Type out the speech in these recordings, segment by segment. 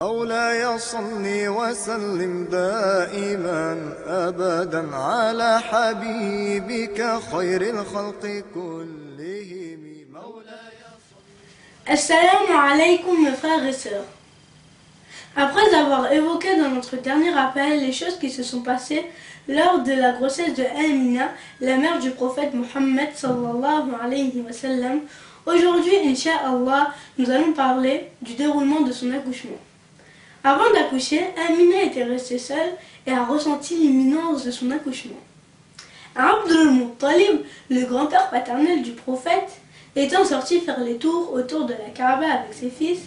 مولاي صل وسلم دائما أبدا على حبيبك خير الخلق كلهم مولاي. Assalamu alaikum mes frères et sœurs. Après avoir évoqué dans notre dernier rappel les choses qui se sont passées lors de la grossesse de Amina, la mère du prophète Mohammed sallallahu alayhi wa sallam, aujourd'hui, Inch'Allah, nous allons parler du déroulement de son accouchement. Avant d'accoucher, Amina était restée seule et a ressenti l'imminence de son accouchement. Abdul Muttalib, le grand-père paternel du prophète, étant sorti faire les tours autour de la Kaaba avec ses fils,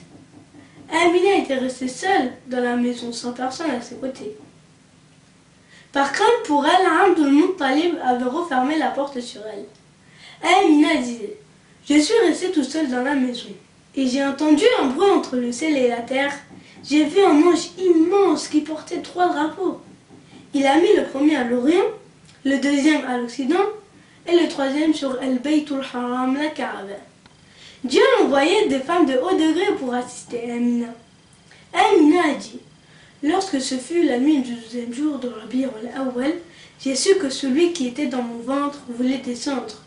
Amina était restée seule dans la maison sans personne à ses côtés. Par crainte pour elle, Abdul Muttalib avait refermé la porte sur elle. Amina disait: « Je suis restée tout seule dans la maison et j'ai entendu un bruit entre le ciel et la terre. J'ai vu un ange immense qui portait 3 drapeaux. Il a mis le premier à l'Orient, le deuxième à l'Occident et le troisième sur El Baytul Haram, la Kaaba. Dieu a envoyé des femmes de haut degré pour assister Amina. Amina a dit: lorsque ce fut la nuit du 12e jour de Rabi' al-Awwal, j'ai su que celui qui était dans mon ventre voulait descendre.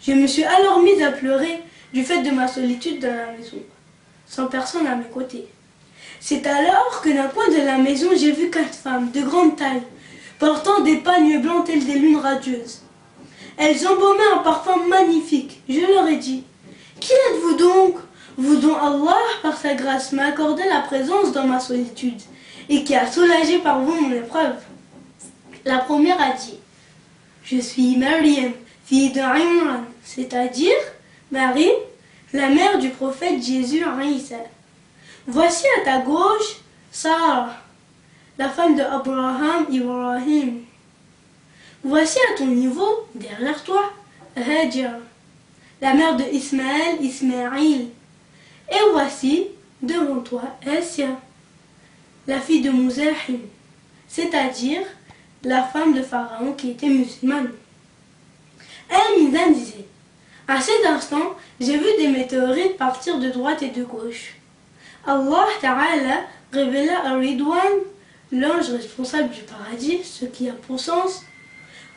Je me suis alors mise à pleurer du fait de ma solitude dans la maison, sans personne à mes côtés. C'est alors que d'un coin de la maison, j'ai vu 4 femmes de grande taille, portant des pagnes blancs tels des lunes radieuses. Elles embaumaient un parfum magnifique. Je leur ai dit: qui êtes-vous donc, vous dont Allah, par sa grâce, m'a accordé la présence dans ma solitude et qui a soulagé par vous mon épreuve? La première a dit: je suis Maryam, fille de Imran, c'est-à-dire Marie, la mère du prophète Jésus Isa. Voici à ta gauche Sarah, la femme de Abraham Ibrahim. Voici à ton niveau, derrière toi, Hajar, la mère de Ismaël Ismaïl. Et voici devant toi Assia, la fille de Mouzahim, c'est-à-dire la femme de Pharaon qui était musulmane. Amina disait: à cet instant, j'ai vu des météorites partir de droite et de gauche. Allah Ta'ala révéla à Ridwan, l'ange responsable du paradis, ce qui a pour sens: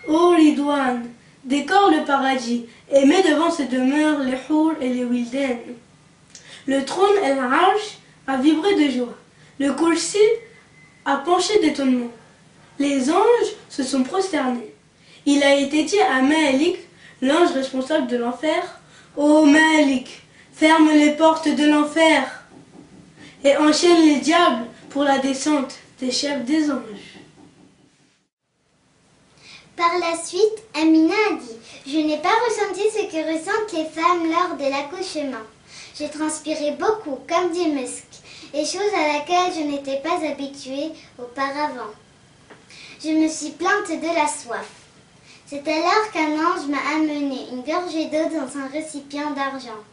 ô Ridwan, décore le paradis et mets devant ses demeures les Hour et les Wilden. Le trône El-Arsh a vibré de joie. Le Kursi a penché d'étonnement. Les anges se sont prosternés. Il a été dit à Malik, l'ange responsable de l'enfer: ô Malik, ferme les portes de l'enfer et enchaîne les diables pour la descente des chefs des anges. Par la suite, Amina a dit: je n'ai pas ressenti ce que ressentent les femmes lors de l'accouchement. J'ai transpiré beaucoup, comme du musc, et chose à laquelle je n'étais pas habituée auparavant. Je me suis plainte de la soif. C'est alors qu'un ange m'a amené une gorgée d'eau dans un récipient d'argent.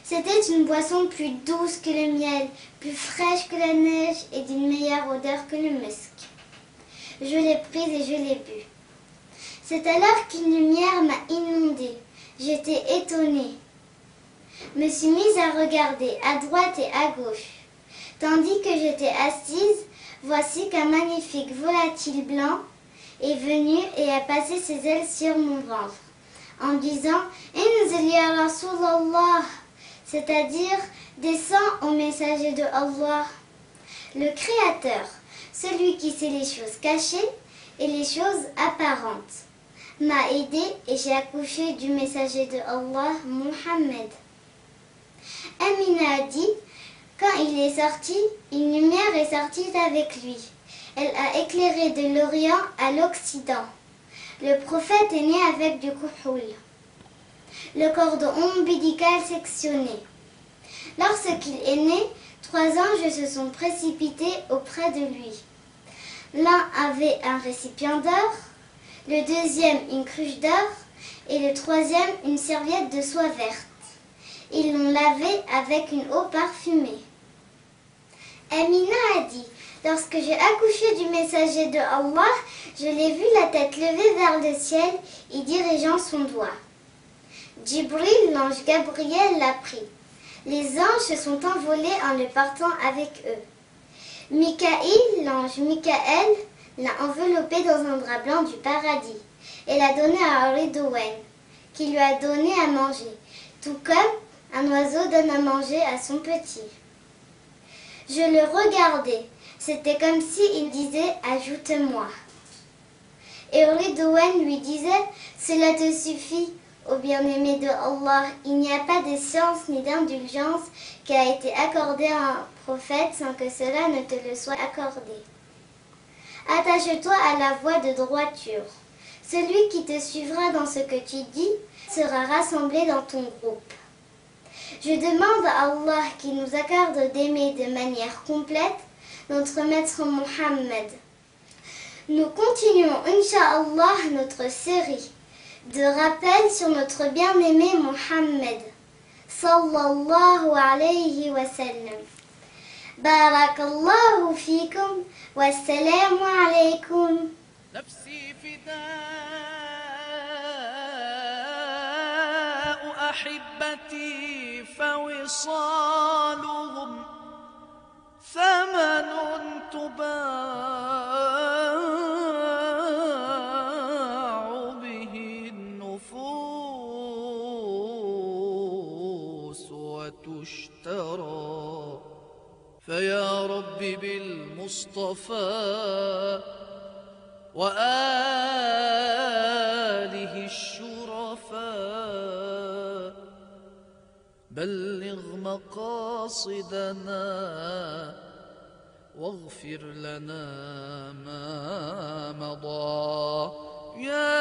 C'était une boisson plus douce que le miel, plus fraîche que la neige et d'une meilleure odeur que le musc. Je l'ai prise et je l'ai bue. C'est alors qu'une lumière m'a inondée. J'étais étonnée. Me suis mise à regarder à droite et à gauche. Tandis que j'étais assise, voici qu'un magnifique volatile blanc est venu et a passé ses ailes sur mon ventre, en disant: Inzil ya Rasulallah, c'est-à-dire descends au messager de Allah. Le Créateur, celui qui sait les choses cachées et les choses apparentes, m'a aidé et j'ai accouché du messager de Allah, Muhammad. Amina a dit: quand il est sorti, une lumière est sortie avec lui. Elle a éclairé de l'Orient à l'Occident. Le prophète est né avec du kuhul, le cordon ombilical sectionné. Lorsqu'il est né, 3 anges se sont précipités auprès de lui. L'un avait un récipient d'or, le deuxième une cruche d'or et le troisième une serviette de soie verte. Ils l'ont lavé avec une eau parfumée. Amina a dit: lorsque j'ai accouché du messager de Allah, je l'ai vu la tête levée vers le ciel et dirigeant son doigt. Jibril, l'ange Gabriel, l'a pris, Les anges se sont envolés en le portant avec eux. Mikaïl, l'ange Michael, l'a enveloppé dans un drap blanc du paradis et l'a donné à Ridouane, qui lui a donné à manger, tout comme un oiseau donne à manger à son petit. Je le regardais, c'était comme s'il disait « ajoute-moi ». Et Ridouane lui disait « cela te suffit, ô bien-aimé de Allah, il n'y a pas de science ni d'indulgence qui a été accordée à un prophète sans que cela ne te le soit accordé. Attache-toi à la voie de droiture. Celui qui te suivra dans ce que tu dis sera rassemblé dans ton groupe. Je demande à Allah qui nous accorde d'aimer de manière complète notre maître Mohammed. Nous continuons, Inch'Allah, notre série de rappels sur notre bien-aimé Mohammed. Sallallahu alayhi wa sallam. Barakallahu fikum. Wassalamu alaykum. نفسي فداء أحبتي فوصالهم ثمن تباع به النفوس وتشترى فيا رب بالمصطفى وآله الشرفاء بلغ مقاصدنا واغفر لنا ما مضى يا